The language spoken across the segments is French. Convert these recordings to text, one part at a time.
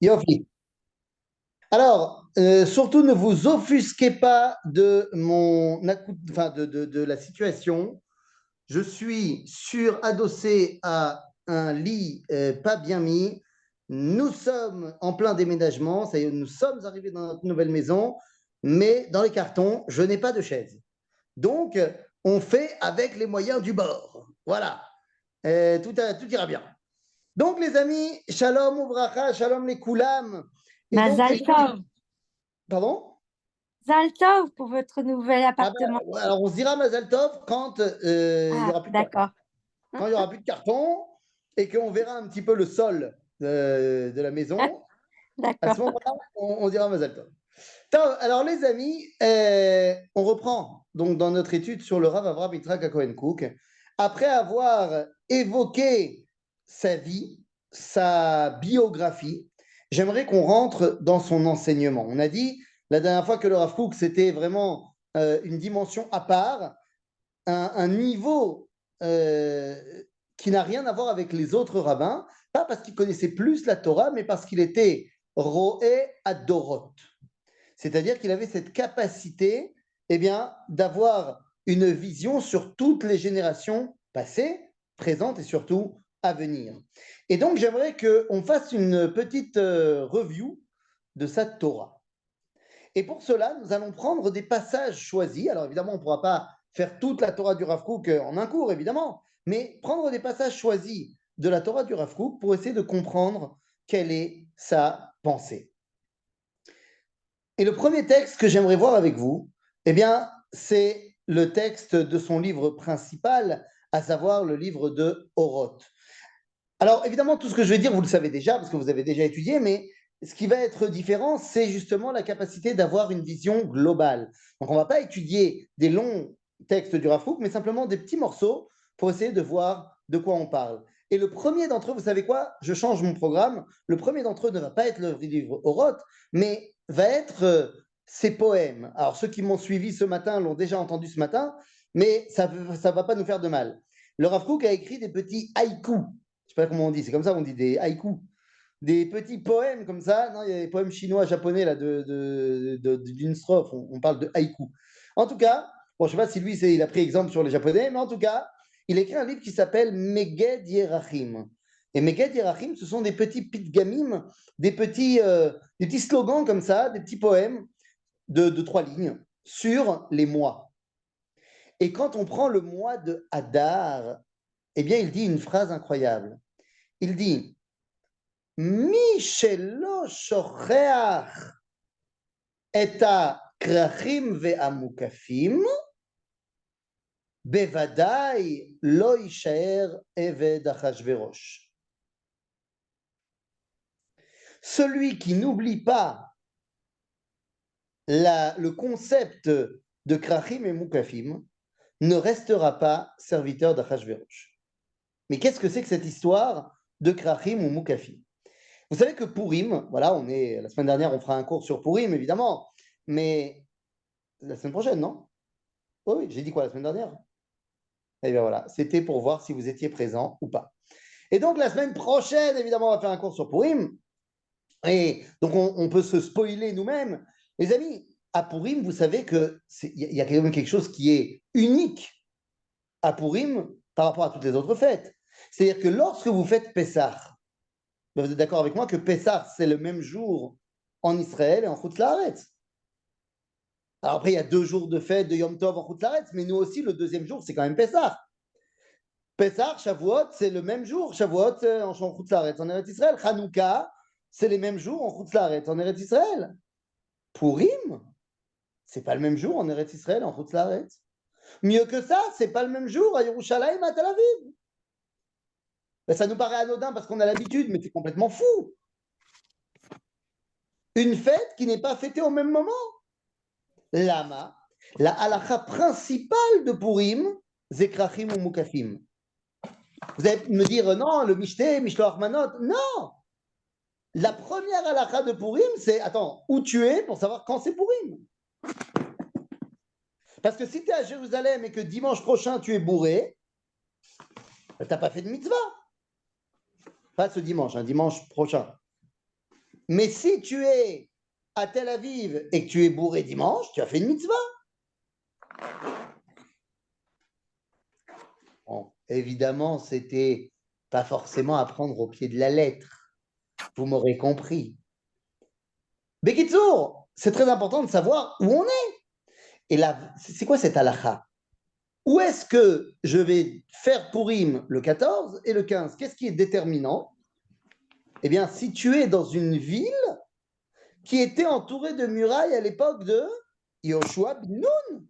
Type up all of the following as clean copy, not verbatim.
Yofi. Alors, surtout ne vous offusquez pas de enfin, de la situation. Je suis suradossé à un lit pas bien mis. Nous sommes en plein déménagement, ça y est, nous sommes arrivés dans notre nouvelle maison, mais dans les cartons, je n'ai pas de chaise. Donc, on fait avec les moyens du bord. Voilà. Tout ira bien. Donc, les amis, shalom ouvracha, shalom les koulam. Et donc, les Mazal amis, tov. pardon? Mazal tov pour votre nouvel Ah appartement. ben, ouais, alors, on se dira Mazal Tov quand il y Ah, aura plus de carton. d'accord. Quand il y aura plus de carton et qu'on verra un petit peu le sol de la maison, à ce D'accord. moment-là, on dira Mazal Tov. Alors, les amis, on reprend donc dans notre étude sur le Rav Avraham Yitzhak Cohen Cook. Après avoir évoqué sa vie, sa biographie, j'aimerais qu'on rentre dans son enseignement. On a dit la dernière fois que le Rav Cook, c'était vraiment une dimension à part, un niveau euh, qui n'a rien à voir avec les autres rabbins, pas parce qu'il connaissait plus la Torah, mais parce qu'il était Roé Adorot. C'est-à-dire qu'il avait cette capacité eh bien, d'avoir une vision sur toutes les générations passées, présentes et surtout à venir. Et donc, j'aimerais qu'on fasse une petite review de sa Torah. Et pour cela, nous allons prendre des passages choisis. Alors évidemment, on ne pourra pas faire toute la Torah du Rav Kook en un cours, évidemment, mais prendre des passages choisis de la Torah du Rav Kook pour essayer de comprendre quelle est sa pensée. Et le premier texte que j'aimerais voir avec vous, eh bien, c'est le texte de son livre principal, à savoir le livre de Oroth. Alors, évidemment, tout ce que je vais dire, vous le savez déjà, parce que vous avez déjà étudié, mais ce qui va être différent, c'est justement la capacité d'avoir une vision globale. Donc, on ne va pas étudier des longs textes du Rav Kook, mais simplement des petits morceaux pour essayer de voir de quoi on parle. Et le premier d'entre eux, vous savez quoi? Je change mon programme. Le premier d'entre eux ne va pas être le livre Oroth, mais va être ses poèmes. Alors, ceux qui m'ont suivi ce matin l'ont déjà entendu ce matin, mais ça ne va pas nous faire de mal. Le Rav Kook a écrit des petits haïkus. Je sais pas comment on dit, c'est comme ça qu'on dit des haïkus, des petits poèmes comme ça. Non, il y a des poèmes chinois, japonais là, d'une strophe, on parle de haïku. En tout cas, bon, je ne sais pas si lui, il a pris exemple sur les japonais, mais en tout cas, il a écrit un livre qui s'appelle Meged Yerachim. Et Meged Yerachim, ce sont des petits pitgamim, des petits slogans comme ça, des petits poèmes de 3 lignes sur les mois. Et quand on prend le mois de Hadar, eh bien, il dit une phrase incroyable. Il dit Mi shelo shocheach et krachim ve'amukafim, bevadai lo yishaer eved achashverosh. Celui qui n'oublie pas le concept de krachim et mukafim ne restera pas serviteur d'Achashverosh. Mais qu'est-ce que c'est que cette histoire de krachim ou mukafim? Vous savez que Purim, voilà, la semaine dernière, on fera un cours sur Purim, évidemment, mais la semaine prochaine, non? Oui, oui, j'ai dit quoi la semaine dernière? Et bien voilà, c'était pour voir si vous étiez présent ou pas. Et donc, la semaine prochaine, évidemment, on va faire un cours sur Purim. Et donc, on peut se spoiler nous-mêmes. Les amis, à Purim, vous savez qu'il y a quand même quelque chose qui est unique à Purim par rapport à toutes les autres fêtes. C'est-à-dire que lorsque vous faites Pessah, vous êtes d'accord avec moi que Pessah, c'est le même jour en Israël et en Chutz La'aretz. Alors après, il y a 2 jours de fête de Yom Tov en Chutz La'aretz, mais nous aussi, le deuxième jour, c'est quand même Pessah. Pessah, Shavuot, c'est le même jour. Shavuot, c'est en Chutz La'aretz, en Eretz Israël. Hanouka, c'est les mêmes jours en Chutz La'aretz, en Eretz Israël. Purim, c'est pas le même jour en Eretz Israël, en Chutz La'aretz. Mieux que ça, c'est pas le même jour à Yerushalayim, à Tel Aviv. Ben, ça nous paraît anodin parce qu'on a l'habitude, mais c'est complètement fou. Une fête qui n'est pas fêtée au même moment. Lama, la halakha principale de Purim, Zekrachim ou Mukafim. Vous allez me dire, non, le Mishté, Mishloach Manot. Non! La première halakha de Purim, c'est, attends, où tu es pour savoir quand c'est Purim. Parce que si tu es à Jérusalem et que dimanche prochain tu es bourré, tu n'as pas fait de mitzvah. Pas ce dimanche, un dimanche prochain. Mais si tu es à Tel Aviv et que tu es bourré dimanche, tu as fait une mitzvah. Bon, évidemment, c'était pas forcément à prendre au pied de la lettre. Vous m'aurez compris. Bekitsour, c'est très important de savoir où on est. Et là, c'est quoi cette halakha? Où est-ce que je vais faire Purim le 14 et le 15? Qu'est-ce qui est déterminant? Eh bien, si tu es dans une ville qui était entourée de murailles à l'époque de Yoshua bin Nun.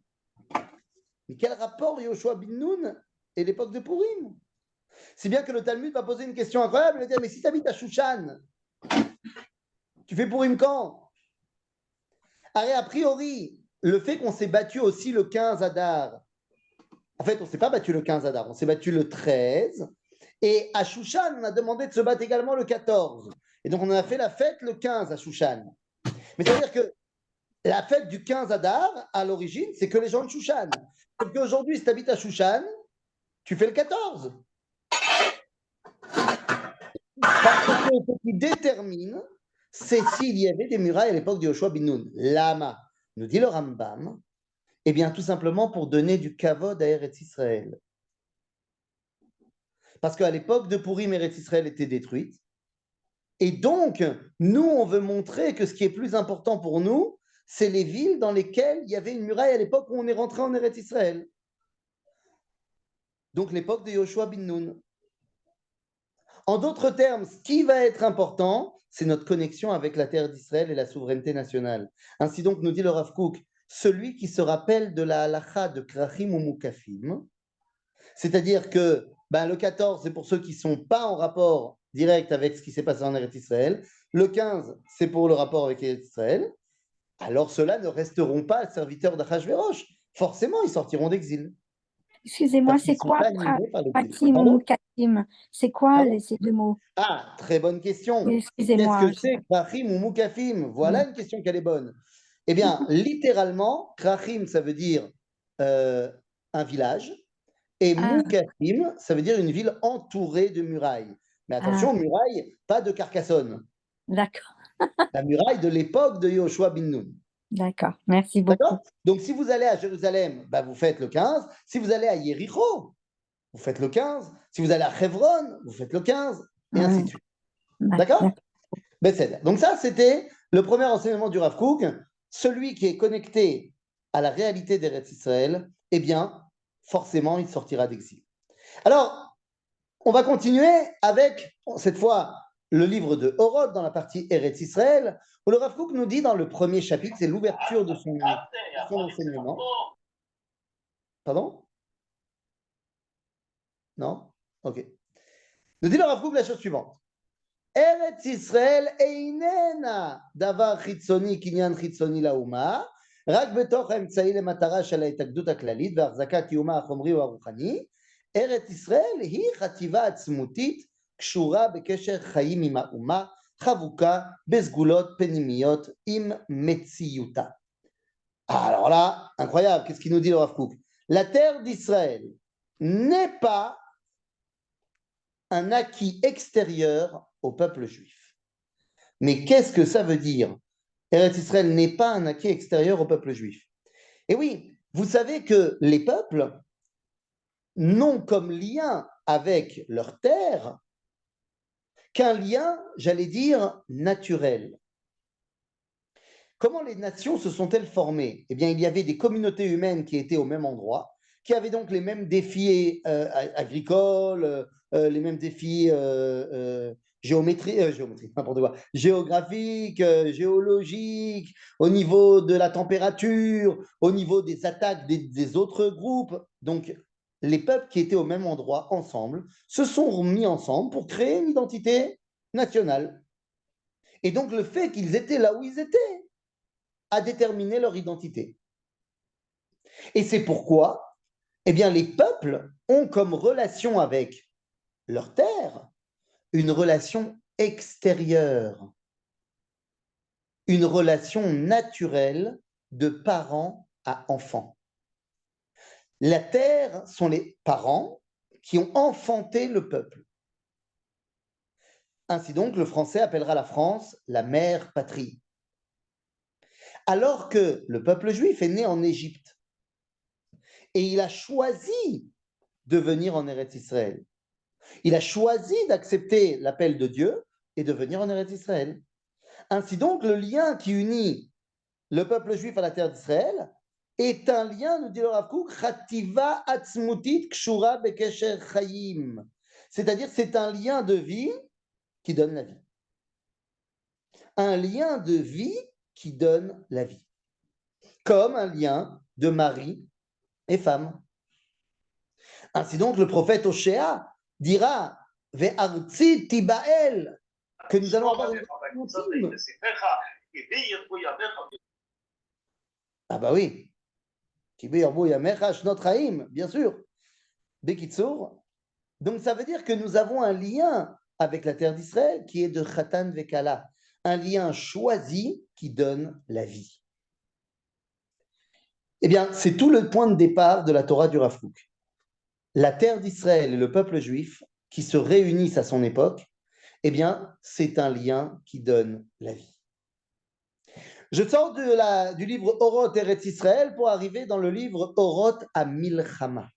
Mais quel rapport Yoshua bin Nun et l'époque de Purim? Si bien que le Talmud va poser une question incroyable, il va dire, mais si tu habites à Shushan, tu fais Purim quand? A priori, le fait qu'on s'est battu aussi le 15 Adar, en fait, on ne s'est pas battu le 15 Adar, on s'est battu le 13, et à Shushan, on a demandé de se battre également le 14. Et donc, on a fait la fête le 15 à Shushan. Mais ça veut dire que la fête du 15 Adar, à l'origine, c'est que les gens de Shushan. Sauf qu'aujourd'hui, si tu habites à Shushan, tu fais le 14. Parce que ce qui détermine, c'est s'il y avait des murailles à l'époque de Yoshua bin Nun. Lama, nous dit le Rambam, eh bien, tout simplement pour donner du kavod à Eretz Israël. Parce qu'à l'époque de Purim, Eretz Israël était détruite. Et donc, nous, on veut montrer que ce qui est plus important pour nous, c'est les villes dans lesquelles il y avait une muraille à l'époque où on est rentré en Eretz Israël. Donc, l'époque de Yoshua bin Nun. En d'autres termes, ce qui va être important, c'est notre connexion avec la terre d'Israël et la souveraineté nationale. Ainsi donc, nous dit le Rav Kook, celui qui se rappelle de la halacha de Krachim ou Mukafim, c'est-à-dire que le 14, c'est pour ceux qui ne sont pas en rapport direct avec ce qui s'est passé en Eretz Israël, le 15, c'est pour le rapport avec Eretz Israël, alors ceux-là ne resteront pas serviteurs d'Achashverosh. Forcément, ils sortiront d'exil. Excusez-moi, Parce qu'ils c'est ne sont quoi pas animés par l'exil. pratim ou Pardon? mukatim? C'est quoi Pardon? ces deux mots? Ah, très bonne question. Oui, Qu'est-ce excusez-moi. que c'est Krachim ou Mukafim? Voilà Oui. une question qu'elle est bonne. Eh bien, littéralement, Krachim, ça veut dire euh, un village, et Ah, Mukafim, ça veut dire une ville entourée de murailles. Mais ah, attention, muraille, pas de Carcassonne. d'accord, La muraille de l'époque de Yoshua bin Nun. d'accord. Merci beaucoup. D'accord? Donc, si vous allez à Jérusalem, vous faites le 15. Si vous allez à Yéricho, vous faites le 15. Si vous allez à Hebron, vous faites le 15. Et ainsi Oui, de suite. D'accord? Donc ça, c'était le premier enseignement du Rav Kook. Celui qui est connecté à la réalité d'Eretz Israël, eh bien, forcément, il sortira d'exil. Alors, on va continuer avec, cette fois, le livre de Horod dans la partie Eretz Israël, où le Rav Kook nous dit dans le premier chapitre, c'est l'ouverture de son enseignement. Pardon? Non? Ok. Nous dit le Rav Kook la chose suivante. ארץ ישראל איננה דבר חיצוני, קניין חיצוני לאומה, רק בתוך האמצעי למטרה של ההתאגדות הכללית והחזקת קיומה החומרי או הרוחני. ארץ ישראל היא חטיבה עצמותית קשורה בקשר חיים עם האומה, חבוקה בסגולות פנימיות עם מציאותה. Alors là, incroyable, qu'est-ce qu'il nous dit le Rav Kook? La terre d'Israël n'est pas un acquis extérieur au peuple juif. Mais qu'est-ce que ça veut dire? Eretz Israël n'est pas un acquis extérieur au peuple juif. Et oui, vous savez que les peuples n'ont comme lien avec leur terre qu'un lien, j'allais dire, naturel. Comment les nations se sont-elles formées? Eh bien, il y avait des communautés humaines qui étaient au même endroit, qui avaient donc les mêmes défis agricoles, les mêmes défis n'importe quoi, géographiques, géologiques, au niveau de la température, au niveau des attaques des autres groupes. Donc, les peuples qui étaient au même endroit ensemble se sont mis ensemble pour créer une identité nationale. Et donc, le fait qu'ils étaient là où ils étaient a déterminé leur identité. Et c'est pourquoi, eh bien, les peuples ont comme relation avec leur terre une relation extérieure, une relation naturelle de parents à enfants. La terre sont les parents qui ont enfanté le peuple. Ainsi donc, le français appellera la France la mère patrie. Alors que le peuple juif est né en Égypte et il a choisi de venir en Eretz Israël. Il a choisi d'accepter l'appel de Dieu et de venir en Eretz Israël. Ainsi donc, le lien qui unit le peuple juif à la terre d'Israël est un lien, nous dit le Rav Kook, Chativa atzmutit kshura bekesher chayim. C'est-à-dire, c'est un lien de vie qui donne la vie. Un lien de vie qui donne la vie. Comme un lien de mari et femme. Ainsi donc, le prophète Oshéa dira Ve'artzi tibael, que nous allons avoir une intime. Ah bah oui. Bien sûr. Bekitsour. Donc ça veut dire que nous avons un lien avec la terre d'Israël qui est de Khatan Vekala, un lien choisi qui donne la vie. Eh bien, c'est tout le point de départ de la Torah du Rav Kook. La terre d'Israël et le peuple juif qui se réunissent à son époque, eh bien, c'est un lien qui donne la vie. Je sors du livre Oroth Eretz Israël pour arriver dans le livre Oroth à Milchama.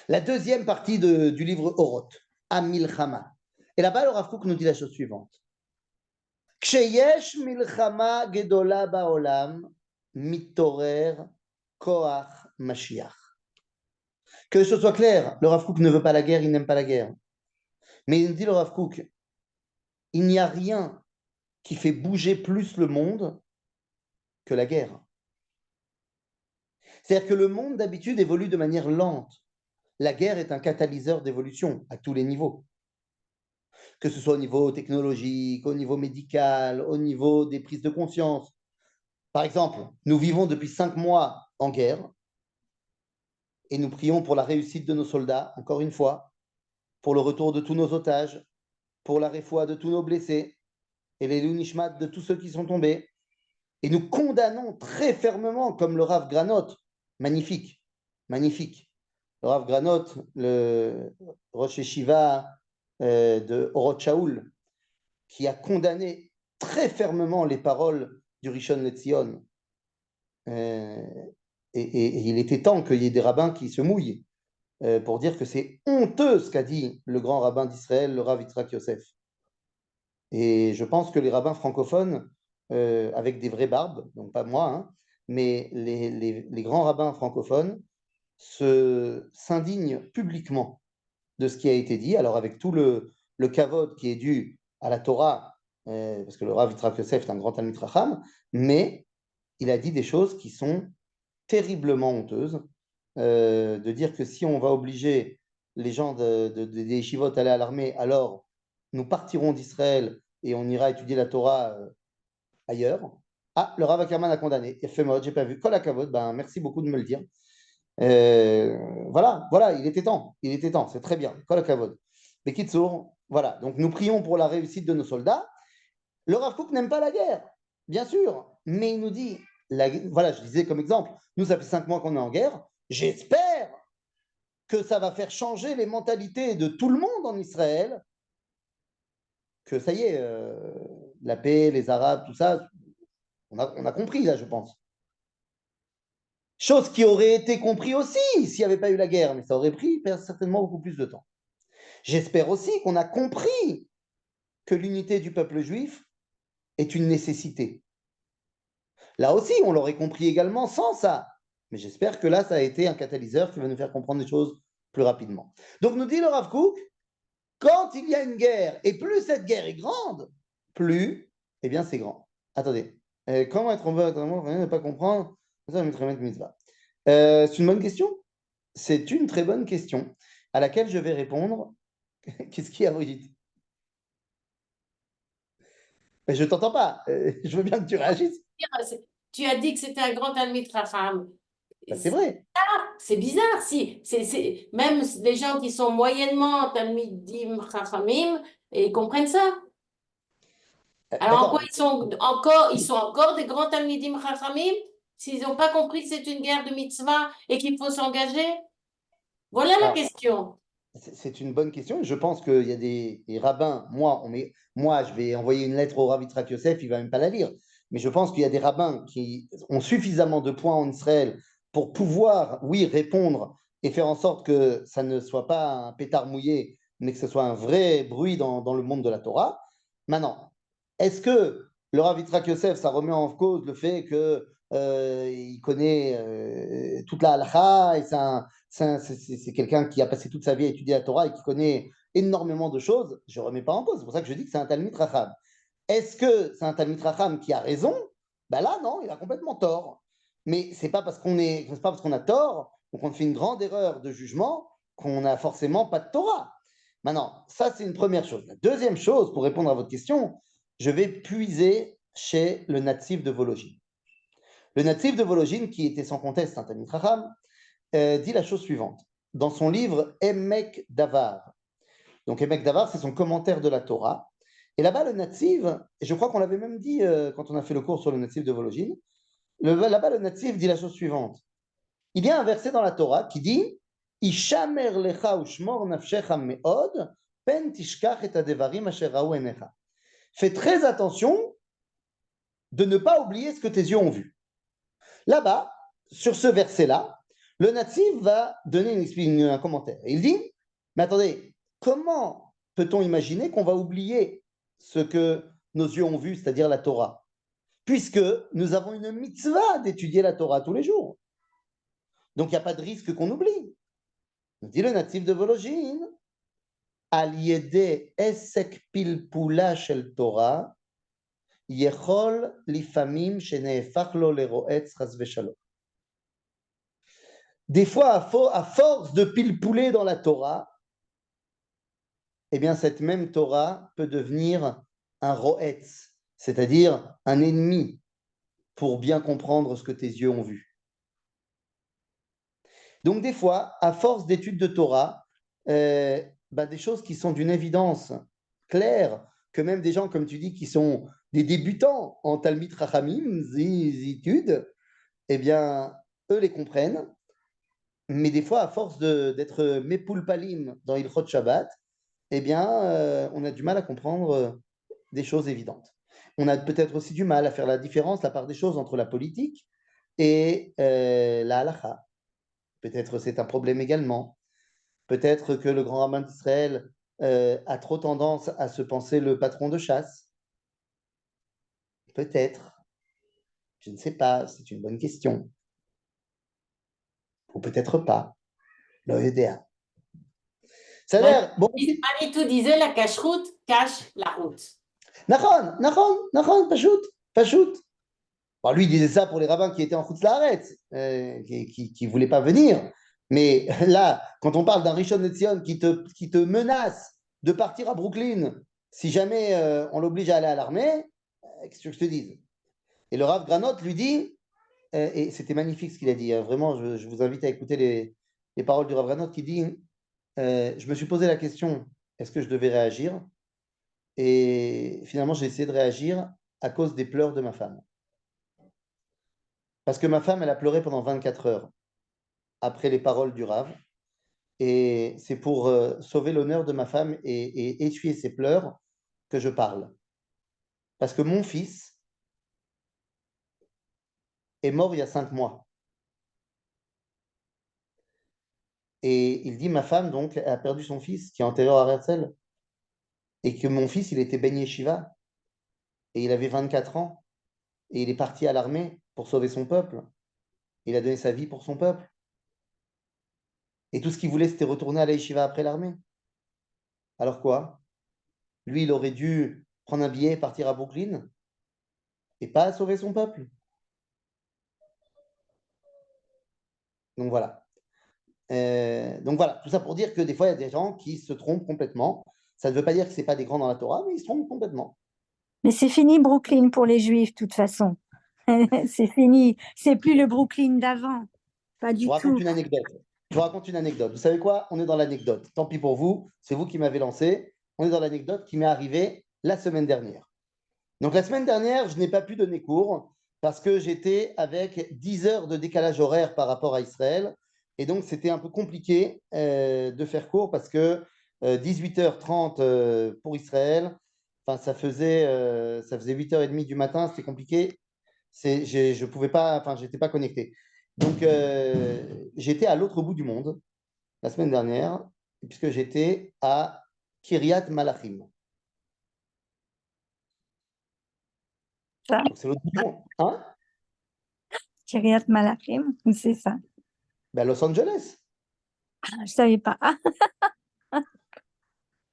La deuxième partie du livre Oroth, à Milchama. Et là-bas, le Rav Kook nous dit la chose suivante. Ksheyesh milchama gedola baolam mitorer koach Mashiach. Que les choses soient claires, le Rav Kook ne veut pas la guerre, il n'aime pas la guerre. Mais il dit le Rav Kook, il n'y a rien qui fait bouger plus le monde que la guerre. C'est-à-dire que le monde d'habitude évolue de manière lente. La guerre est un catalyseur d'évolution à tous les niveaux. Que ce soit au niveau technologique, au niveau médical, au niveau des prises de conscience. Par exemple, nous vivons depuis 5 mois en guerre et nous prions pour la réussite de nos soldats, encore une fois, pour le retour de tous nos otages, pour la réfoua de tous nos blessés et les lunishmat de tous ceux qui sont tombés. Et nous condamnons très fermement, comme le Rav Granot, magnifique, magnifique. Le Rav Granot, le Rosh Yeshiva de Orot Shaul, qui a condamné très fermement les paroles du Rishon LeZion. Et il était temps qu'il y ait des rabbins qui se mouillent pour dire que c'est honteux ce qu'a dit le grand rabbin d'Israël, le Rav Yitzhak Yosef. Et je pense que les rabbins francophones, avec des vraies barbes, donc pas moi, hein, mais les grands rabbins francophones s'indignent publiquement de ce qui a été dit. Alors avec tout le kavod qui est dû à la Torah, parce que le Rav Yitzhak Yosef est un grand Talmid Chacham, mais il a dit des choses qui sont terriblement honteuses, de dire que si on va obliger les gens des yeshivot à aller à l'armée, alors nous partirons d'Israël et on ira étudier la Torah ailleurs. Ah, le Rav Ackerman a condamné. Ephémode, j'ai pas vu. Kol hakavod, ben merci beaucoup de me le dire. Voilà, il était temps, c'est très bien. Kol hakavod. Bekitsour, voilà. Donc nous prions pour la réussite de nos soldats. Le Rav Kook n'aime pas la guerre, bien sûr, mais il nous dit, voilà, je disais comme exemple, nous ça fait 5 mois qu'on est en guerre. J'espère que ça va faire changer les mentalités de tout le monde en Israël, que ça y est, la paix, les Arabes, tout ça, on a compris là, je pense. Chose qui aurait été compris aussi s'il n'y avait pas eu la guerre, mais ça aurait pris certainement beaucoup plus de temps. J'espère aussi qu'on a compris que l'unité du peuple juif est une nécessité. Là aussi, on l'aurait compris également sans ça. Mais j'espère que là, ça a été un catalyseur qui va nous faire comprendre les choses plus rapidement. Donc, nous dit le Rav Kook, quand il y a une guerre, et plus cette guerre est grande, plus, eh bien, c'est grand. Attendez, comment être en ne pas comprendre c'est une bonne question. C'est une très bonne question à laquelle je vais répondre. Qu'est-ce qu'il y a, Brigitte? Je ne t'entends pas. Je veux bien que tu réagisses. Tu as dit que c'était un grand Talmid Chacham. C'est vrai. C'est bizarre, si. Même les gens qui sont moyennement Talmidim Chachamim, ils comprennent ça. Alors en quoi ils sont encore des grands Talmidim Chachamim s'ils n'ont pas compris que c'est une guerre de mitzvah et qu'il faut s'engager? Voilà la question. C'est une bonne question. Je pense qu'il y a des rabbins. Moi, je vais envoyer une lettre au Rav Yitzhak Yosef, il ne va même pas la lire. Mais je pense qu'il y a des rabbins qui ont suffisamment de points en Israël pour pouvoir, oui, répondre et faire en sorte que ça ne soit pas un pétard mouillé, mais que ce soit un vrai bruit dans le monde de la Torah. Maintenant, est-ce que le Rav Yitzhak Yosef, ça remet en cause le fait que il connaît toute la halakha et c'est quelqu'un qui a passé toute sa vie à étudier la Torah et qui connaît énormément de choses? Je ne remets pas en cause. C'est pour ça que je dis que c'est un Talmid Racham. Est-ce que c'est un Talmid Racham qui a raison? Ben là, non, il a complètement tort. Mais c'est pas parce qu'on a tort ou qu'on fait une grande erreur de jugement qu'on n'a forcément pas de Torah. Maintenant, ça, c'est une première chose. La deuxième chose, pour répondre à votre question, je vais puiser chez le natif de Vologine. Le natif de Vologine, qui était sans conteste un Talmid Racham, dit la chose suivante. Dans son livre Emek Davar, donc Emek Davar, c'est son commentaire de la Torah. Et là-bas, le natif, et je crois qu'on l'avait même dit quand on a fait le cours sur le natif de Vologine, là-bas, le natif dit la chose suivante. Il y a un verset dans la Torah qui dit Ishamer lecha ushmor nafshecha meod, pen tishkach et adevarim asher raou enecha. Fais très attention de ne pas oublier ce que tes yeux ont vu. Là-bas, sur ce verset-là, le natif va donner un commentaire. Il dit, mais attendez, comment peut-on imaginer qu'on va oublier ce que nos yeux ont vu, c'est-à-dire la Torah, puisque nous avons une mitzvah d'étudier la Torah tous les jours. Donc, il n'y a pas de risque qu'on oublie. Dit le natif de Vologine, al yede esek pilpula shel Torah, yechol lifamim sheneefach lo leroetz chas v'shalom. Des fois, à force de pilpouler dans la Torah, eh bien, cette même Torah peut devenir un roetz, c'est-à-dire un ennemi, pour bien comprendre ce que tes yeux ont vu. Donc, des fois, à force d'études de Torah, des choses qui sont d'une évidence claire, que même des gens, comme tu dis, qui sont des débutants en Talmid Chachamim, études, eh bien, eux les comprennent. Mais des fois, à force d'être mepulpalim dans Ilchot Shabbat, eh bien, on a du mal à comprendre des choses évidentes. On a peut-être aussi du mal à faire la différence, la part des choses entre la politique et la halakha. Peut-être c'est un problème également. Peut-être que le grand rabbin d'Israël a trop tendance à se penser le patron de chasse. Peut-être. Je ne sais pas, c'est une bonne question. Ou peut-être pas. L'OEDA. Ça a l'air. Bon, Manitou disait la cache-route cache la route. Nachon, Pachout. Bon, lui, il disait ça pour les rabbins qui étaient en Chutz Laaretz, qui ne voulaient pas venir. Mais là, quand on parle d'un Rishon LeZion qui te menace de partir à Brooklyn si jamais on l'oblige à aller à l'armée, qu'est-ce que je te dise? Et le Rav Granot lui dit, et c'était magnifique ce qu'il a dit, vraiment, je vous invite à écouter les paroles du Rav Granot qui dit je me suis posé la question, est-ce que je devais réagir? Et finalement, j'ai essayé de réagir à cause des pleurs de ma femme. Parce que ma femme, elle a pleuré pendant 24 heures après les paroles du Rav. Et c'est pour sauver l'honneur de ma femme et essuyer ses pleurs que je parle. Parce que mon fils est mort il y a 5 mois. Et il dit, ma femme, donc, a perdu son fils qui est enterré à Herzl. Et que mon fils, il était Ben Yeshiva. Et il avait 24 ans. Et il est parti à l'armée pour sauver son peuple. Il a donné sa vie pour son peuple. Et tout ce qu'il voulait, c'était retourner à la Yeshiva après l'armée. Alors quoi? Lui, il aurait dû prendre un billet et partir à Brooklyn et pas sauver son peuple. Donc voilà. Tout ça pour dire que des fois, il y a des gens qui se trompent complètement. Ça ne veut pas dire que ce n'est pas des grands dans la Torah, mais ils se trompent complètement. Mais c'est fini Brooklyn pour les Juifs, de toute façon. C'est fini. C'est plus le Brooklyn d'avant. Pas du Je vous raconte tout. une anecdote. Vous savez quoi? On est dans l'anecdote. Tant pis pour vous, c'est vous qui m'avez lancé. On est dans l'anecdote qui m'est arrivée la semaine dernière. Donc la semaine dernière, je n'ai pas pu donner cours parce que j'étais avec 10 heures de décalage horaire par rapport à Israël. Et donc, c'était un peu compliqué de faire court parce que 18h30 pour Israël, enfin, ça faisait 8h30 du matin, c'était compliqué. Je pouvais pas, enfin, j'étais pas connecté. Donc, j'étais à l'autre bout du monde la semaine dernière, puisque j'étais à Kiryat Malachim. Ça, Donc, c'est l'autre bout du monde. Hein? Kiryat Malachim, c'est ça. Ben, Los Angeles. Ah, je savais pas. Ah,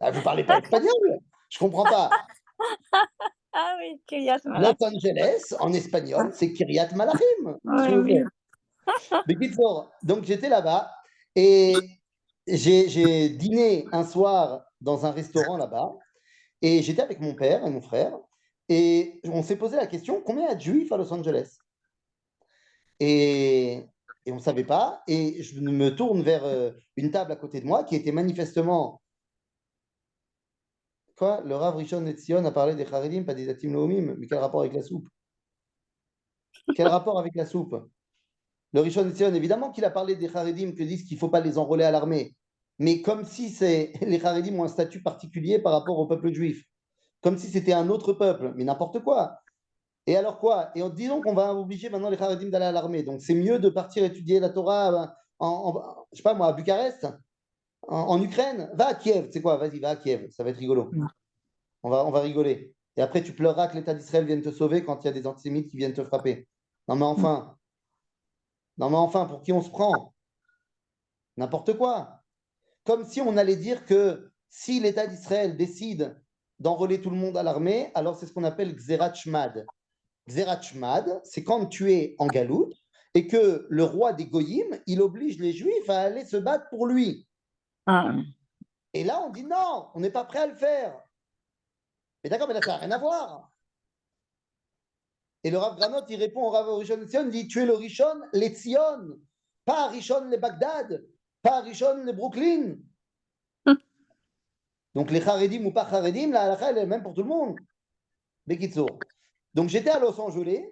Ah, vous parlez pas espagnol? Je comprends pas. ah oui, Kiryat Los Malachim. Angeles, en espagnol, c'est Kiryat Malachim. Qu'est-ce que Oui, vous oui. voulez? Mais Guitfort, donc j'étais là-bas et j'ai dîné un soir dans un restaurant là-bas et j'étais avec mon père et mon frère et on s'est posé la question, combien il y a de juifs à Los Angeles? Et, et on ne savait pas et je me tourne vers une table à côté de moi qui était manifestement quoi? Le Rav Rishon LeZion a parlé des Haredim, pas des Datim Leumim, mais quel rapport avec la soupe? Quel rapport avec la soupe? Le Rishon LeZion, évidemment qu'il a parlé des Haredim, que disent qu'il ne faut pas les enrôler à l'armée, mais comme si les Haredim ont un statut particulier par rapport au peuple juif, comme si c'était un autre peuple, mais n'importe quoi. Et alors quoi? Et disons qu'on va obliger maintenant les Haredim d'aller à l'armée, donc c'est mieux de partir étudier la Torah je sais pas moi, à Bucarest, en Ukraine. Va à Kiev, c'est quoi? Vas-y, va à Kiev, ça va être rigolo. On va rigoler. Et après, tu pleureras que l'État d'Israël vienne te sauver quand il y a des antisémites qui viennent te frapper. Non mais enfin, non mais enfin, pour qui on se prend? N'importe quoi. Comme si on allait dire que si l'État d'Israël décide d'enrôler tout le monde à l'armée, alors c'est ce qu'on appelle Xerat Shmad. Xerat Shmad, c'est quand tu es en galoute et que le roi des Goyim, il oblige les Juifs à aller se battre pour lui. Ah, Et là, on dit non, on n'est pas prêt à le faire. Mais d'accord, mais là, ça n'a rien à voir. Et le Rav Granot, il répond au Rav Rishon LeZion, il dit tu es le Rishon LeZion, pas Rishon le Bagdad, pas Rishon le Brooklyn. Donc les Haredim ou pas Haredim, la halakha, elle est même pour tout le monde. Bekitsour. Donc j'étais à Los Angeles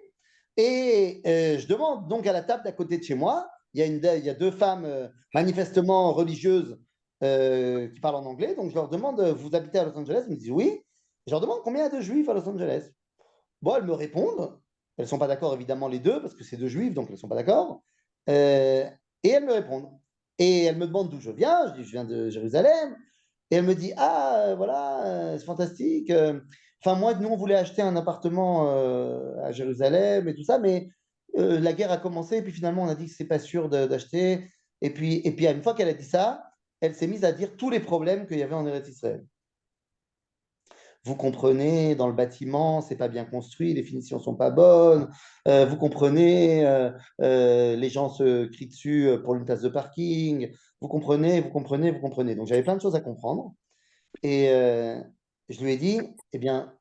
et je demande donc à la table d'à côté de chez moi, il y a deux femmes manifestement religieuses qui parlent en anglais, donc je leur demande, vous habitez à Los Angeles? Ils me disent oui. Je leur demande combien il y a de juifs à Los Angeles. Bon, elles me répondent. Elles ne sont pas d'accord, évidemment, les deux, parce que c'est deux juifs, donc elles ne sont pas d'accord. Et elles me répondent. Et elles me demandent d'où je viens. Je dis, je viens de Jérusalem. Et elle me dit, ah, voilà, c'est fantastique. Enfin, moi, nous, on voulait acheter un appartement à Jérusalem et tout ça, mais la guerre a commencé, et puis finalement, on a dit que c'est pas sûr d'acheter. Et puis, une fois qu'elle a dit ça, elle s'est mise à dire tous les problèmes qu'il y avait en Eretz Israël. Vous comprenez, dans le bâtiment, c'est pas bien construit, les finitions sont pas bonnes. Vous comprenez, les gens se crient dessus pour une place de parking. Vous comprenez, vous comprenez, vous comprenez. Donc j'avais plein de choses à comprendre. Et je lui ai dit, eh bien,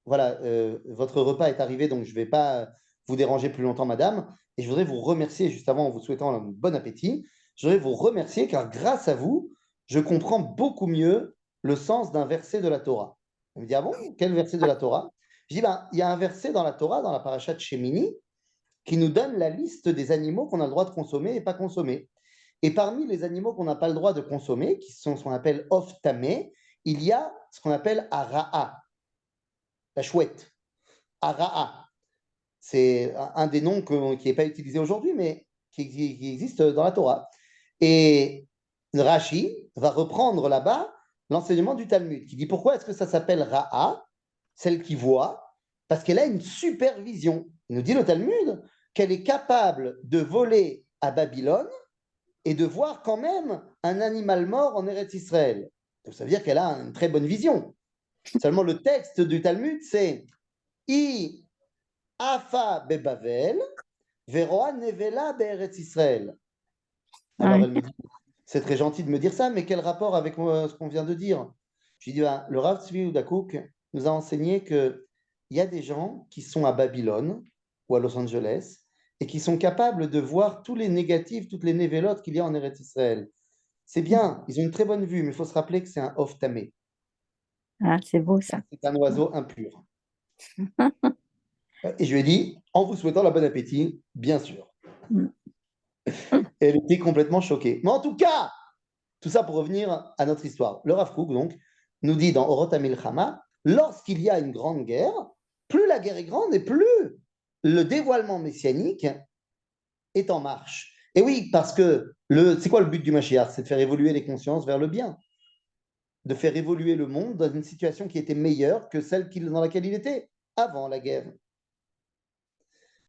voilà, votre repas est arrivé, donc je ne vais pas vous déranger plus longtemps, madame. Et je voudrais vous remercier, juste avant, en vous souhaitant un bon appétit. Je voudrais vous remercier car grâce à vous, je comprends beaucoup mieux le sens d'un verset de la Torah. Elle me dit, ah bon, quel verset de la Torah? Je dis, ben, il y a un verset dans la Torah, dans la paracha de Shemini, qui nous donne la liste des animaux qu'on a le droit de consommer et pas consommer. Et parmi les animaux qu'on n'a pas le droit de consommer, qui sont ce qu'on appelle of tamé, il y a ce qu'on appelle ara'a, la chouette. Ara'a. C'est un des noms qui n'est pas utilisé aujourd'hui, mais qui existe dans la Torah. Et Rashi va reprendre là-bas l'enseignement du Talmud, qui dit pourquoi est-ce que ça s'appelle Ra'a, celle qui voit, parce qu'elle a une supervision. Il nous dit le Talmud qu'elle est capable de voler à Babylone et de voir quand même un animal mort en Eretz Israël. Donc ça veut dire qu'elle a une très bonne vision. Seulement le texte du Talmud, c'est I Afa bebavel, veroa nevela be'eretz Israël. Alors oui. elle me dit, c'est très gentil de me dire ça, mais quel rapport avec ce qu'on vient de dire? Je lui dis, ben, le Rav Tzvi Yehuda Kook nous a enseigné qu'il y a des gens qui sont à Babylone ou à Los Angeles et qui sont capables de voir tous les négatifs, toutes les névélotes qu'il y a en Eretz Israël. C'est bien, ils ont une très bonne vue, mais il faut se rappeler que c'est un off tamé. Ah, c'est beau ça. C'est un oiseau impur. Et je lui ai dit, en vous souhaitant la bonne appétit, bien sûr. Elle était complètement choquée. Mais en tout cas, tout ça pour revenir à notre histoire. Le Rav Kook, donc, nous dit dans Orot HaMilchama, lorsqu'il y a une grande guerre, plus la guerre est grande et plus le dévoilement messianique est en marche. Et oui, parce que c'est quoi le but du Mashiach? C'est de faire évoluer les consciences vers le bien, de faire évoluer le monde dans une situation qui était meilleure que celle dans laquelle il était avant la guerre.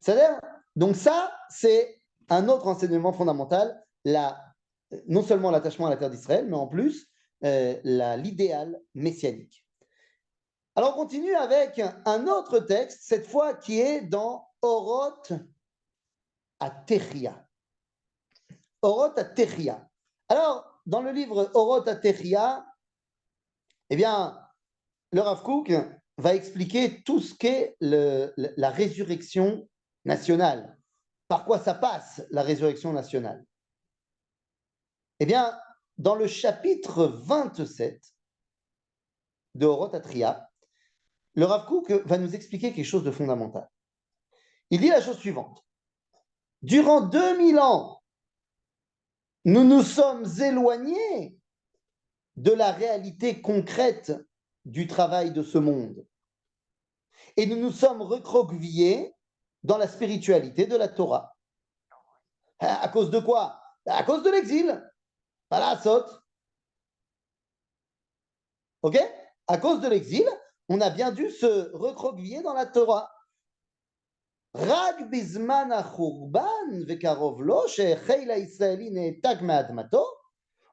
C'est-à-dire, donc ça, c'est un autre enseignement fondamental, non seulement l'attachement à la terre d'Israël, mais en plus l'idéal messianique. Alors on continue avec un autre texte, cette fois qui est dans Oroth HaTechia. Oroth HaTechia. Alors, dans le livre Oroth HaTechia, eh bien, le Rav Kook va expliquer tout ce qu'est la résurrection nationale. Par quoi ça passe, la résurrection nationale? Eh bien, dans le chapitre 27 de Oroth HaTechia, le Rav Kook va nous expliquer quelque chose de fondamental. Il dit la chose suivante. Durant 2000 ans, nous nous sommes éloignés de la réalité concrète du travail de ce monde. Et nous nous sommes recroquevillés dans la spiritualité de la Torah. À cause de quoi? À cause de l'exil. Voilà, saute. Ok? À cause de l'exil, on a bien dû se recroqueviller dans la Torah. רק בזמן החורבן וקרוב לו שהחיל הישראלי נעתק מאדמתו,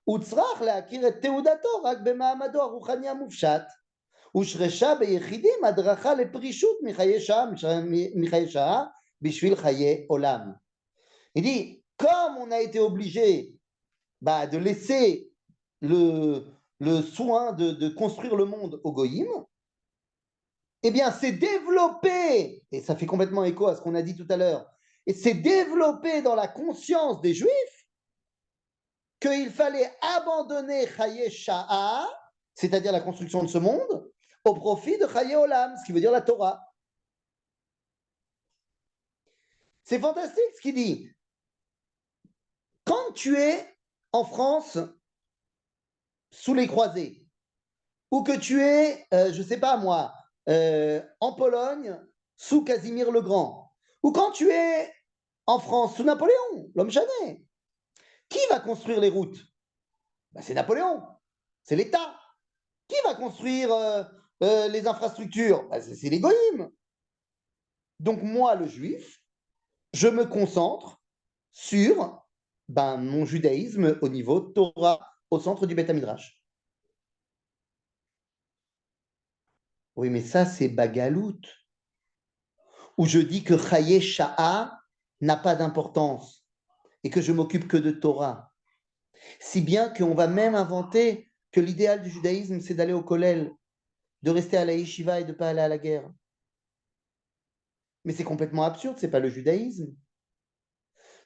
הוא צריך להכיר את תעודתו רק במעמדו הרוחני המופשט, ושרשה ביחידים הדרכה לפרישות מחיי שעה בשביל חיי עולם. Il dit, comme on a été obligé de laisser le soin de construire le monde au Goïm, eh bien, c'est développé, et ça fait complètement écho à ce qu'on a dit tout à l'heure, et c'est développé dans la conscience des Juifs qu'il fallait abandonner Chaye Sha'a, c'est-à-dire la construction de ce monde, au profit de Chaye Olam, ce qui veut dire la Torah. C'est fantastique ce qu'il dit. Quand tu es en France sous les croisés, ou que tu es, je ne sais pas moi, en Pologne sous Casimir le Grand, ou quand tu es en France sous Napoléon, l'homme chané, qui va construire les routes? C'est Napoléon, c'est l'État. Qui va construire les infrastructures? C'est les goïms. Donc moi, le juif, je me concentre sur mon judaïsme au niveau Torah, au centre du Beth Midrash. Oui, mais ça, c'est Bagalout, où je dis que Chaye Sha'a n'a pas d'importance et que je m'occupe que de Torah. Si bien qu'on va même inventer que l'idéal du judaïsme, c'est d'aller au kollel, de rester à la yeshiva et de ne pas aller à la guerre. Mais c'est complètement absurde, ce n'est pas le judaïsme.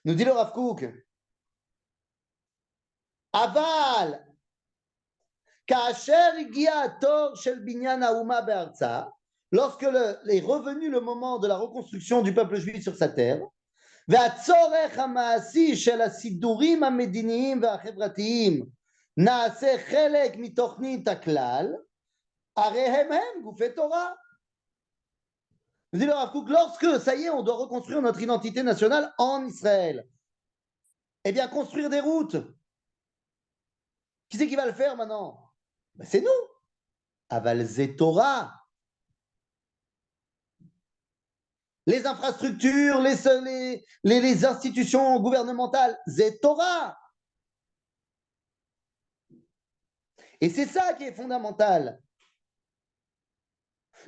Nous dit le Rav Kook, Aval, Kacher Igia Tor Shel Binyan Haouma Be'arza, lorsque est revenu le moment de la reconstruction du peuple juif sur sa terre, והצורך המעשי של הסידורים המדיניים והחברתיים נעשה חלק מתוכנית הכלל, הרי הם גופי תורה. Vous dites le Rav Kook, lorsque, ça y est, on doit reconstruire notre identité nationale en Israël, eh bien, construire des routes. Qui c'est qui va le faire maintenant? C'est nous. Aval ze Torah. Les infrastructures, les institutions gouvernementales, c'est Torah. Et c'est ça qui est fondamental.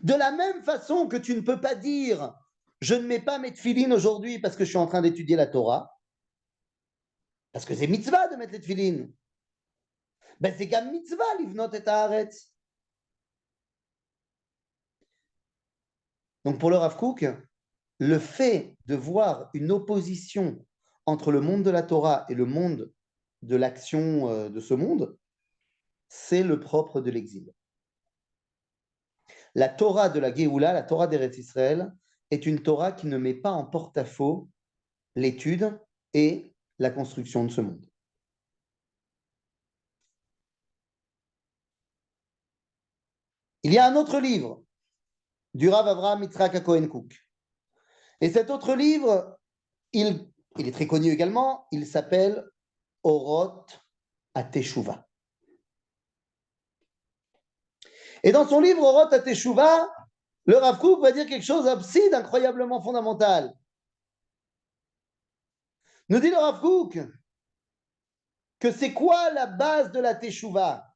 De la même façon que tu ne peux pas dire je ne mets pas mes tefilines aujourd'hui parce que je suis en train d'étudier la Torah, parce que c'est mitzvah de mettre les tefilines. C'est gam mitzvah livnot et haaretz. Donc pour le Rav Kook, le fait de voir une opposition entre le monde de la Torah et le monde de l'action de ce monde, c'est le propre de l'exil. La Torah de la Géoula, la Torah d'Eretz Israël, est une Torah qui ne met pas en porte-à-faux l'étude et la construction de ce monde. Il y a un autre livre du Rav Avraham Yitzhak HaKohen Kook. Et cet autre livre, il est très connu également, il s'appelle Oroth HaTeshuvah. Et dans son livre Oroth HaTeshuvah, le Rav Kook va dire quelque chose d'incroyablement fondamental. Nous dit le Rav Kook que c'est quoi la base de la Teshuvah?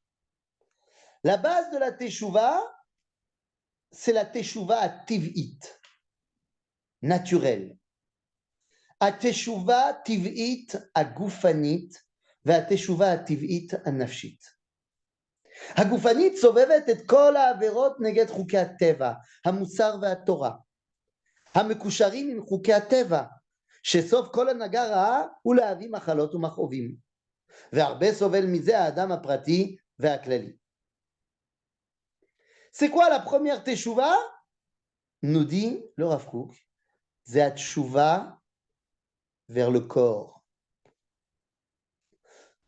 La base de la Teshuvah, c'est la Teshuvah tiv'it, naturelle. התשובה טבעית הגופנית והתשובה הטבעית הנפשית. הגופנית סובבת את כל העבירות נגד חוקי הטבע, המוסר והתורה, המקושרים עם חוקי הטבע, שסוף כל הנהגה רעה הוא להביא מחלות ומכאובים, והרבה סובל מזה האדם הפרטי והכללי. C'est quoi la première teshuva? Nous dit le Rav Kook, c'est la teshuva vers le corps.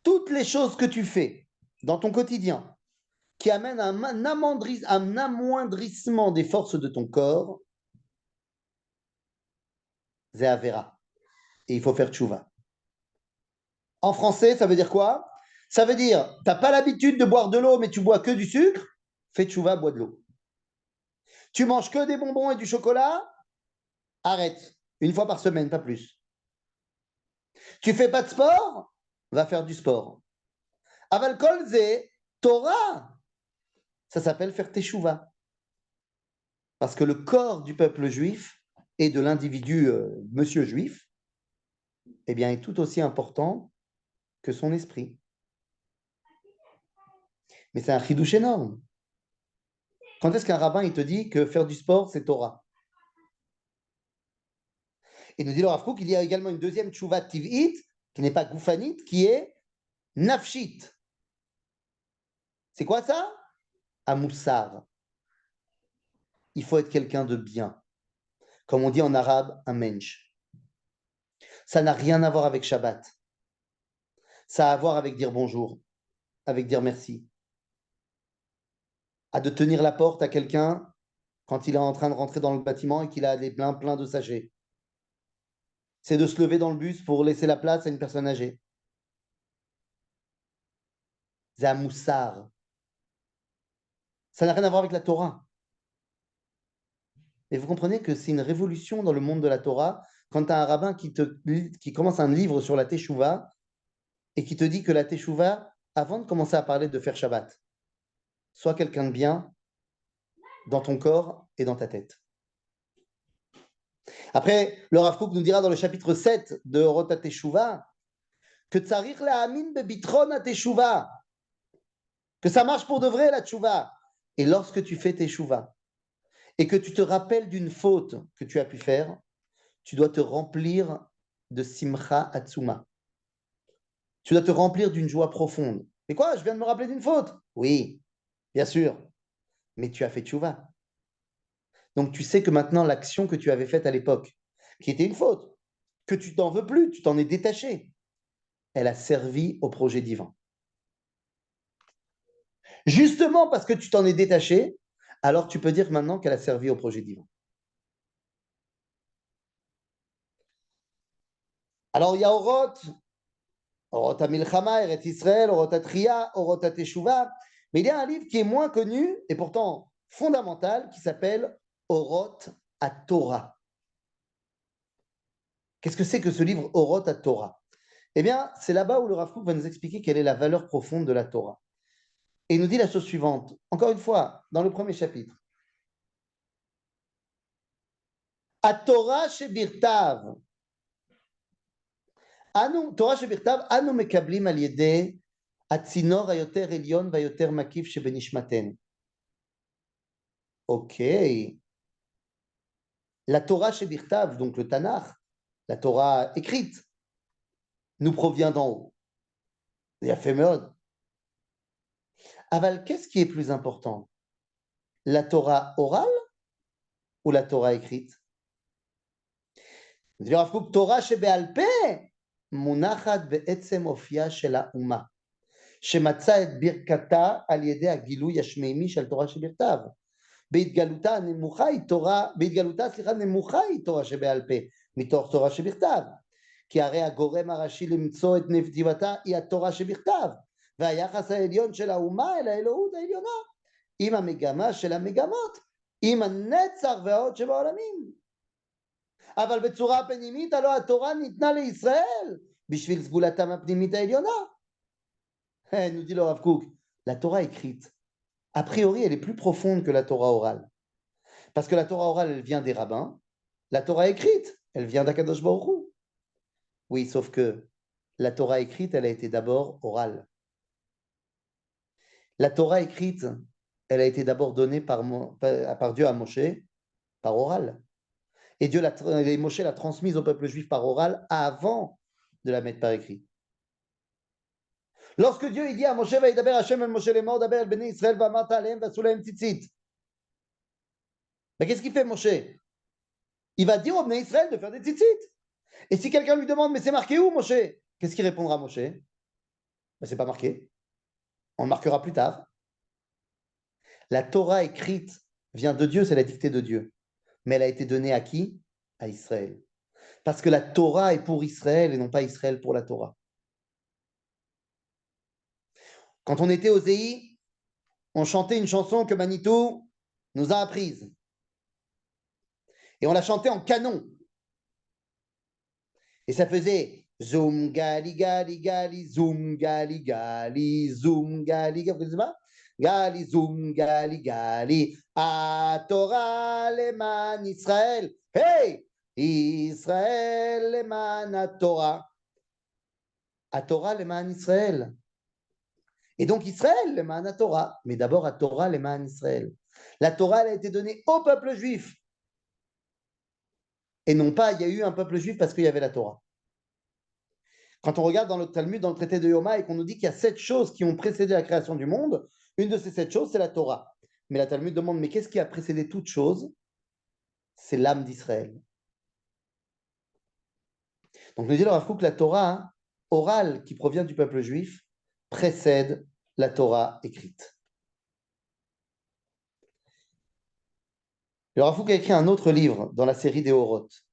Toutes les choses que tu fais dans ton quotidien qui amènent un amoindrissement des forces de ton corps, c'est Avera. Et il faut faire tchouva. En français, ça veut dire quoi? Ça veut dire, tu n'as pas l'habitude de boire de l'eau, mais tu bois que du sucre, fais tchouva, bois de l'eau. Tu manges que des bonbons et du chocolat, arrête. Une fois par semaine, pas plus. Tu fais pas de sport, va faire du sport. Aval kol ze Torah. Ça s'appelle faire teshuva. Parce que le corps du peuple juif et de l'individu monsieur juif, eh bien, est tout aussi important que son esprit. Mais c'est un chidouche énorme. Quand est-ce qu'un rabbin il te dit que faire du sport, c'est Torah? Et nous dit le Rav Kook qu'il y a également une deuxième tchouva tiv'it, qui n'est pas goufanit, qui est nafshit. C'est quoi ça? Amoussar. Il faut être quelqu'un de bien. Comme on dit en arabe, un mensch. Ça n'a rien à voir avec Shabbat. Ça a à voir avec dire bonjour, avec dire merci. À de tenir la porte à quelqu'un quand il est en train de rentrer dans le bâtiment et qu'il a des plein de sachets. C'est de se lever dans le bus pour laisser la place à une personne âgée. C'est un moussard. Ça n'a rien à voir avec la Torah. Et vous comprenez que c'est une révolution dans le monde de la Torah quand tu as un rabbin qui commence un livre sur la Teshuvah et qui te dit que la Teshuvah, avant de commencer à parler de faire Shabbat, sois quelqu'un de bien dans ton corps et dans ta tête. Après, le Rav Kook nous dira dans le chapitre 7 de Oroth HaTeshuvah que tzarich la'amin bebitron HaTeshuvah, que ça marche pour de vrai la Teshuvah. Et lorsque tu fais Teshuvah et que tu te rappelles d'une faute que tu as pu faire, tu dois te remplir de simcha atzuma. Tu dois te remplir d'une joie profonde. Mais quoi, je viens de me rappeler d'une faute? Oui, bien sûr. Mais tu as fait teshuvah. Donc tu sais que maintenant, l'action que tu avais faite à l'époque, qui était une faute, que tu t'en veux plus, tu t'en es détaché, elle a servi au projet divin. Justement parce que tu t'en es détaché, alors tu peux dire maintenant qu'elle a servi au projet divin. Alors il y a Oroth HaMilchama, Eretz Israël, Oroth HaTriya, Oroth HaTeshuvah, mais il y a un livre qui est moins connu et pourtant fondamental qui s'appelle Oroth HaTorah. Qu'est-ce que c'est que ce livre Oroth HaTorah? Eh bien, c'est là-bas où le Rav Kook va nous expliquer quelle est la valeur profonde de la Torah. Et il nous dit la chose suivante, encore une fois, dans le premier chapitre. HaTorah shebirtav. תורה שבכתב אנו מקבלים על ידי הצינור היותר עליון והיותר מקיף שבנשמתנו. אוקיי. La Torah שבכתב, donc le Tanakh, la Torah écrite, nous provient d'en haut. Il a fait מאוד. אבל qu'est-ce qui est plus important? La Torah orale ou la Torah écrite? Torah שבעל פה מונחת בעצם אופייה של האומה, שמצא את ברכתה על ידי הגילוי השמימי של תורה שבכתב. בהתגלותה נמוכה היא תורה שבעל פה, מתוך תורה שבכתב. כי הרי הגורם הראשי למצוא את נתיבתה היא התורה שבכתב, והיחס העליון של האומה אל האלוהות העליונה, עם המגמה של המגמות, עם הנצח וההוד שבעולמים. אבל בצורה פנימית, הלא התורה ניתנה לישראל, בשביל סגולתם הפנימית העליונה. nous dit le Rav Kook, la Torah écrite, a priori, elle est plus profonde que la Torah orale. Parce que la Torah orale, elle vient des rabbins. La Torah écrite, elle vient d'Akadosh Baruch Hu. Oui, sauf que la Torah écrite, elle a été d'abord orale. La Torah écrite, elle a été d'abord donnée par Dieu à Moshe, par oral. Et Moshe l'a transmise au peuple juif par oral avant de la mettre par écrit. Lorsque Dieu il dit à Moshe, Vaïdaber Hashem el Moshe lemor, daber el bnei Israël, v'amarta alehem, v'asu lahem tzitzit. Mais qu'est-ce qu'il fait Moshe? Il va dire au bnei Israël de faire des tzitzit. Et si quelqu'un lui demande, mais c'est marqué où Moshe? Qu'est-ce qu'il répondra Moshe? Ben, c'est pas marqué. On le marquera plus tard. La Torah écrite vient de Dieu, c'est la dictée de Dieu. Mais elle a été donnée à qui? À Israël. Parce que la Torah est pour Israël et non pas Israël pour la Torah. Quand on était au ZEI, on chantait une chanson que Manitou nous a apprise. Et on la chantait en canon. Et ça faisait Zoom gali gali gali, zoom gali gali, zoom gali gali. Vous connaissez pas? Gali zoom gali gali, à Torah leman Israël. Hey! Israël leman à Torah. À Torah leman Israël. Et donc Israël leman à Torah. Mais d'abord à Torah leman Israël. La Torah elle a été donnée au peuple juif. Et non pas, il y a eu un peuple juif parce qu'il y avait la Torah. Quand on regarde dans le Talmud, dans le traité de Yoma, et qu'on nous dit qu'il y a 7 choses qui ont précédé la création du monde, une de ces 7 choses, c'est la Torah. Mais la Talmud demande, mais qu'est-ce qui a précédé toute chose? C'est l'âme d'Israël. Donc nous dit le Rav Kook, la Torah orale qui provient du peuple juif précède la Torah écrite. Le Rav Kook a écrit un autre livre dans la série des Oroth.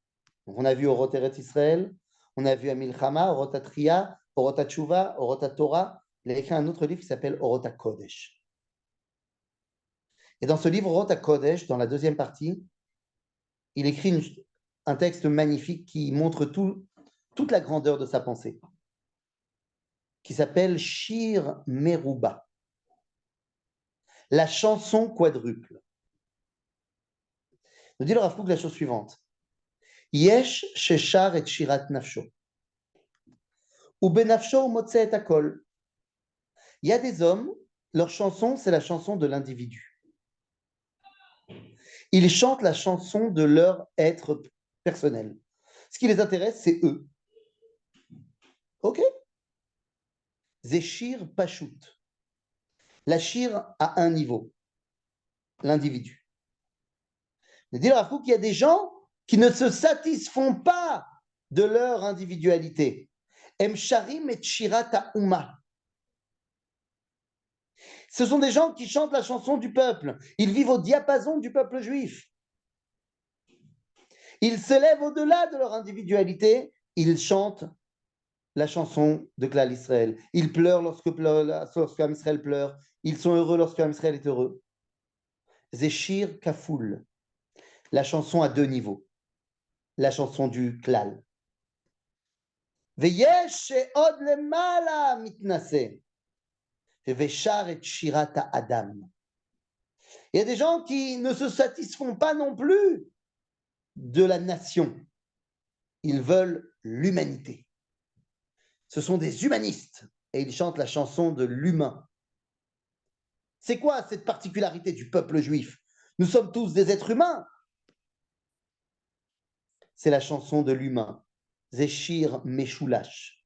Donc on a vu Oroth Eretz Israël, on a vu Amilchama, Oroth Atria, Oroth Atshuva, Oroth Torah. Il a écrit un autre livre qui s'appelle Oroth Kodesh. Et dans ce livre Oroth Kodesh, dans la deuxième partie, il écrit un texte magnifique qui montre toute la grandeur de sa pensée, qui s'appelle Shir Meruba, la chanson quadruple. Nous dit le Rav Kook la chose suivante. Yesh sheshar et shirat nafsho. Ou benafsho motse et akol. Il y a des hommes, leur chanson, c'est la chanson de l'individu. Ils chantent la chanson de leur être personnel. Ce qui les intéresse, c'est eux. Ok? Zeshir pashut. La shir à un niveau. L'individu. Il dit le Rav Kook qu'il y a des gens qui ne se satisfont pas de leur individualité. Em sharim et shirat ha'uma. Ce sont des gens qui chantent la chanson du peuple. Ils vivent au diapason du peuple juif. Ils se lèvent au-delà de leur individualité. Ils chantent la chanson de Klal Israël. Ils pleurent lorsque Israël pleure. Ils sont heureux lorsque Israël est heureux. Zeshir kafoul. La chanson à 2 niveaux. La chanson du Klal. Veyesh she'od lemala mitnase. Veshar et shirat Adam. Il y a des gens qui ne se satisfont pas non plus de la nation. Ils veulent l'humanité. Ce sont des humanistes et ils chantent la chanson de l'humain. C'est quoi cette particularité du peuple juif? Nous sommes tous des êtres humains. C'est la chanson de l'humain. Zeshir Meshulash.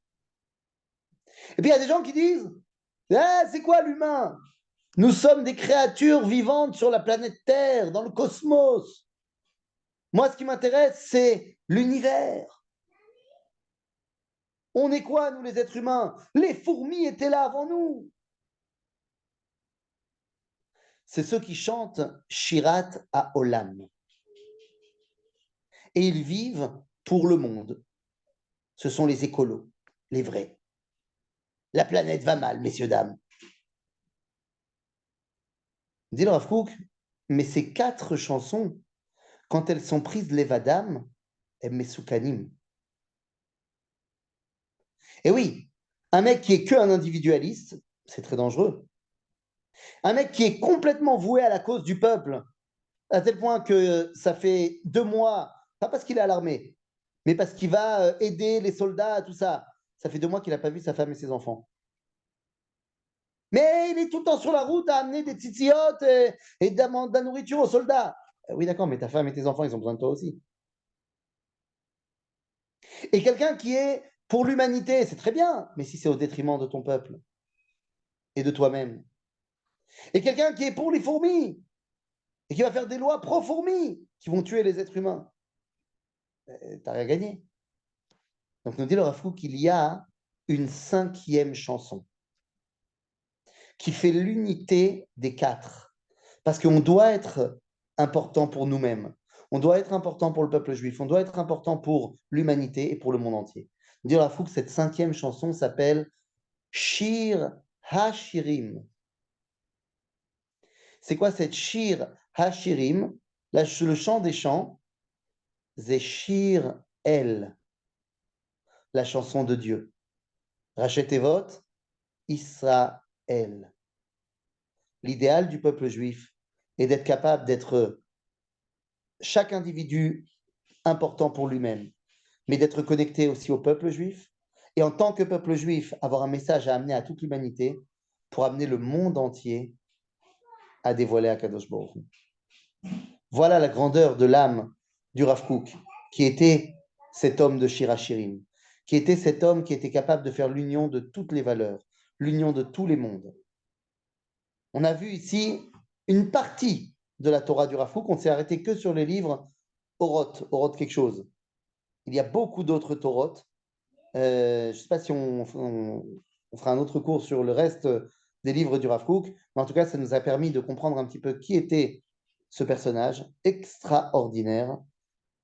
Et puis il y a des gens qui disent c'est quoi l'humain? Nous sommes des créatures vivantes sur la planète Terre, dans le cosmos. Moi, ce qui m'intéresse, c'est l'univers. On est quoi, nous, les êtres humains? Les fourmis étaient là avant nous. C'est ceux qui chantent Shirat HaOlam. Et ils vivent pour le monde. Ce sont les écolos, les vrais. La planète va mal, messieurs, dames. Dit le Rav Kook, mais ces 4 chansons, quand elles sont prises l'Evadam, elles mesoukanim. Et oui, un mec qui est que un individualiste, c'est très dangereux. Un mec qui est complètement voué à la cause du peuple, à tel point que ça fait 2 mois, pas parce qu'il est à l'armée, mais parce qu'il va aider les soldats, tout ça. Ça fait 2 mois qu'il n'a pas vu sa femme et ses enfants. Mais il est tout le temps sur la route à amener des tzitziotes et de la nourriture aux soldats. Oui, d'accord, mais ta femme et tes enfants, ils ont besoin de toi aussi. Et quelqu'un qui est pour l'humanité, c'est très bien, mais si c'est au détriment de ton peuple et de toi-même. Et quelqu'un qui est pour les fourmis et qui va faire des lois pro-fourmis qui vont tuer les êtres humains, t'as rien gagné. Donc nous dit le Rav Kook qu'il y a une 5e chanson qui fait l'unité des 4. Parce qu'on doit être important pour nous-mêmes. On doit être important pour le peuple juif. On doit être important pour l'humanité et pour le monde entier. Nous dit le Rav Kook, cette 5e chanson s'appelle Shir HaShirim. C'est quoi cette Shir HaShirim? Le chant des chants, c'est Shir El, la chanson de Dieu. Rachetevot, Israël. L'idéal du peuple juif est d'être capable d'être chaque individu important pour lui-même, mais d'être connecté aussi au peuple juif, et en tant que peuple juif, avoir un message à amener à toute l'humanité pour amener le monde entier à dévoiler Akadosh Baruch Hu. Voilà la grandeur de l'âme du Rav Kook, qui était cet homme de Shirachirim, qui était cet homme qui était capable de faire l'union de toutes les valeurs, l'union de tous les mondes. On a vu ici une partie de la Torah du Rav Kook, on s'est arrêté que sur les livres Oroth quelque chose. Il y a beaucoup d'autres Torot. Je ne sais pas si on fera un autre cours sur le reste des livres du Rav Kook, mais en tout cas, ça nous a permis de comprendre un petit peu qui était ce personnage extraordinaire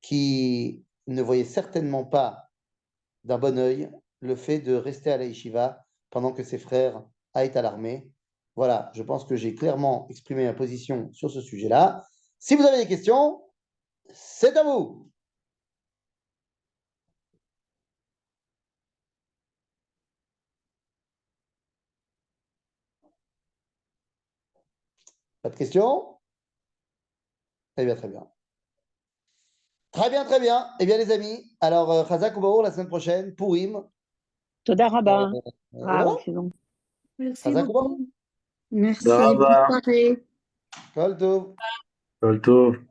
qui ne voyait certainement pas d'un bon œil le fait de rester à la yeshiva pendant que ses frères aillent à l'armée. Voilà, je pense que j'ai clairement exprimé ma position sur ce sujet-là. Si vous avez des questions, c'est à vous. Pas de questions? Eh bien, très bien. Très bien, très bien. Eh bien, les amis, alors, Chazak Oubaour la semaine prochaine, Pourim. Toda Rabba. Voilà. C'est bon. Merci Chazak Oubaour. beaucoup. Merci. תודה Bonne רבה. soirée. Kol Tov. כל טוב.